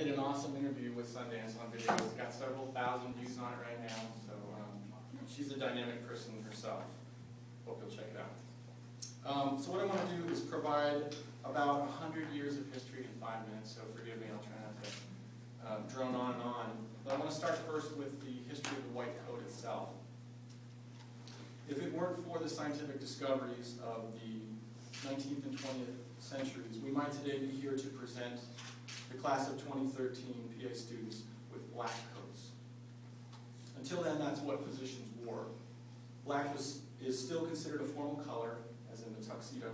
did an awesome interview with Sundance on video. It's got several thousand views on it right now, so she's a dynamic person herself. Hope you'll check it out. So what I want to do is provide about 100 years of history in 5 minutes, so forgive me, I'll try not to drone on and on. But I want to start first with the history of the white coat itself. If it weren't for the scientific discoveries of the 19th and 20th centuries, we might today be here to present the class of 2013 PA students with black coats. Until then, that's what physicians wore. Black is still considered a formal color, as in the tuxedo.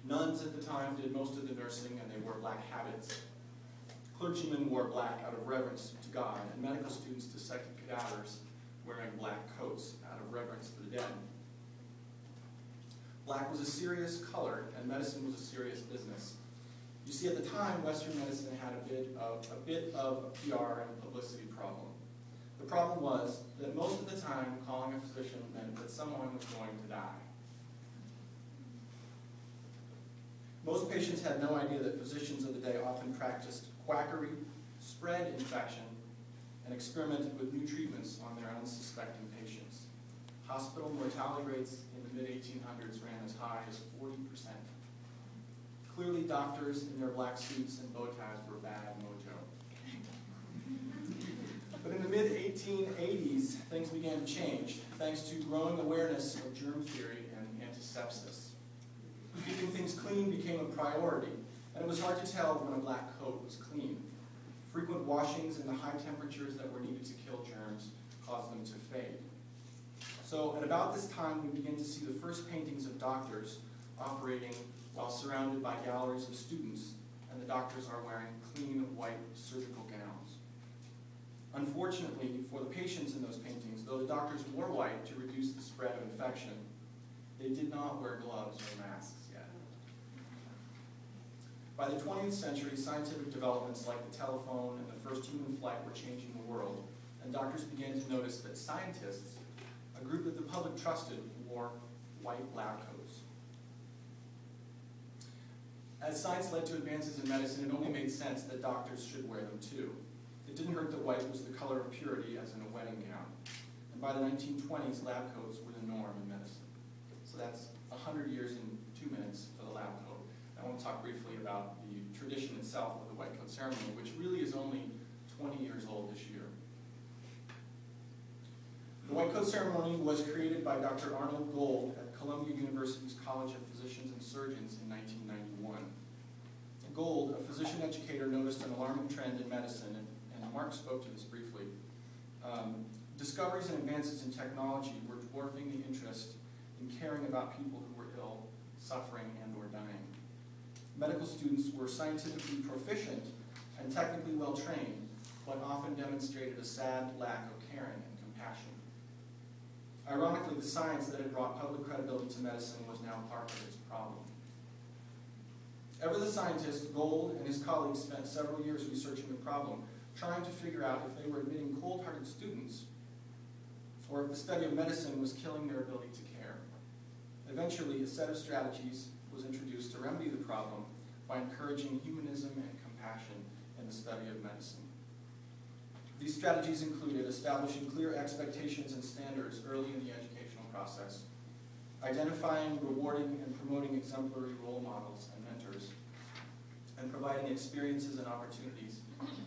Nuns at the time did most of the nursing, and they wore black habits. Clergymen wore black out of reverence to God, and medical students dissected cadavers wearing black coats out of reverence for the dead. Black was a serious color, and medicine was a serious business. You see, at the time, Western medicine had a bit of a PR and publicity problem. The problem was that most of the time, calling a physician meant that someone was going to die. Most patients had no idea that physicians of the day often practiced quackery, spread infection, and experimented with new treatments on their unsuspecting patients. Hospital mortality rates in the mid-1800s ran as high as 40%. Clearly, doctors in their black suits and bow ties were bad mojo. But in the mid-1880s, things began to change, thanks to growing awareness of germ theory and antisepsis. Keeping things clean became a priority, and it was hard to tell when a black coat was clean. Frequent washings and the high temperatures that were needed to kill germs caused them to fade. So at about this time, we begin to see the first paintings of doctors operating while surrounded by galleries of students, and the doctors are wearing clean white surgical gowns. Unfortunately for the patients in those paintings, though the doctors wore white to reduce the spread of infection, they did not wear gloves or masks yet. By the 20th century, scientific developments like the telephone and the first human flight were changing the world, and doctors began to notice that scientists, a group that the public trusted, wore white lab coats. As science led to advances in medicine, it only made sense that doctors should wear them too. It didn't hurt that white was the color of purity, as in a wedding gown. And by the 1920s, lab coats were the norm in medicine. So that's 100 years in 2 minutes for the lab coat. I want to talk briefly about the tradition itself of the white coat ceremony, which really is only 20 years old this year. The white coat ceremony was created by Dr. Arnold Gold at Columbia University's College of Physicians and Surgeons in 1991. Gold, a physician educator, noticed an alarming trend in medicine, and Mark spoke to this briefly. Discoveries and advances in technology were dwarfing the interest in caring about people who were ill, suffering, and or dying. Medical students were scientifically proficient and technically well trained, but often demonstrated a sad lack of caring and compassion. Ironically, the science that had brought public credibility to medicine was now part of its problem. Ever the scientist, Gold and his colleagues spent several years researching the problem, trying to figure out if they were admitting cold-hearted students or if the study of medicine was killing their ability to care. Eventually, a set of strategies was introduced to remedy the problem by encouraging humanism and compassion in the study of medicine. These strategies included establishing clear expectations and standards early in the educational process, identifying, rewarding, and promoting exemplary role models and mentors, and providing experiences and opportunities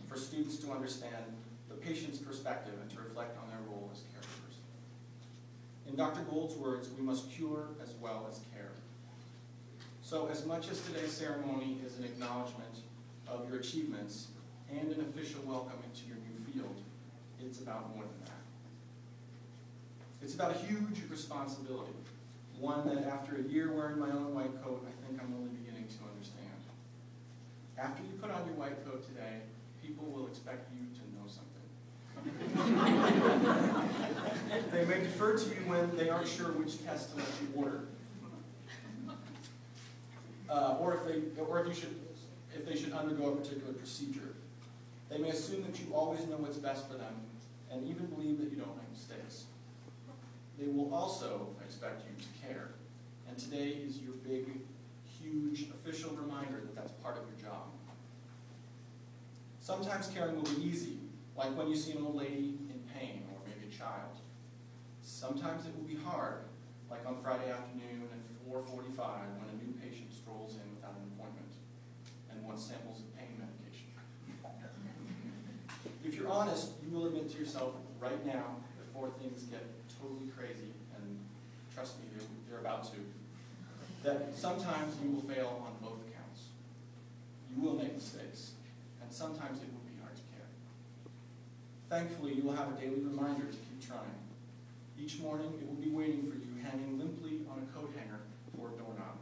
for students to understand the patient's perspective and to reflect on their role as caregivers. In Dr. Gold's words, we must cure as well as care. So as much as today's ceremony is an acknowledgement of your achievements and an official welcome into your new field, it's about more than that. It's about a huge responsibility, one that after a year wearing my own white coat, I think I'm only beginning to understand. After you put on your white coat today, people will expect you to know something. They may defer to you when they aren't sure which test to let you order. If they should undergo a particular procedure. They may assume that you always know what's best for them, and even believe that you don't make mistakes. They will also expect you to care. And today is your big, huge official reminder that that's part of your job. Sometimes caring will be easy, like when you see an old lady in pain or maybe a child. Sometimes it will be hard, like on Friday afternoon at 4:45 when a new patient strolls in without an appointment and wants samples of pain medication. If you're honest, you will admit to yourself right now, before things get totally crazy, and trust me, they're about to, that sometimes you will fail on both counts. You will make mistakes, and sometimes it will be hard to care. Thankfully, you will have a daily reminder to keep trying. Each morning, it will be waiting for you, hanging limply on a coat hanger or a doorknob.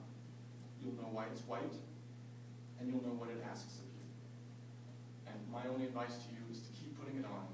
You'll know why it's white, and you'll know what it asks of you. And my only advice to you is to keep putting it on,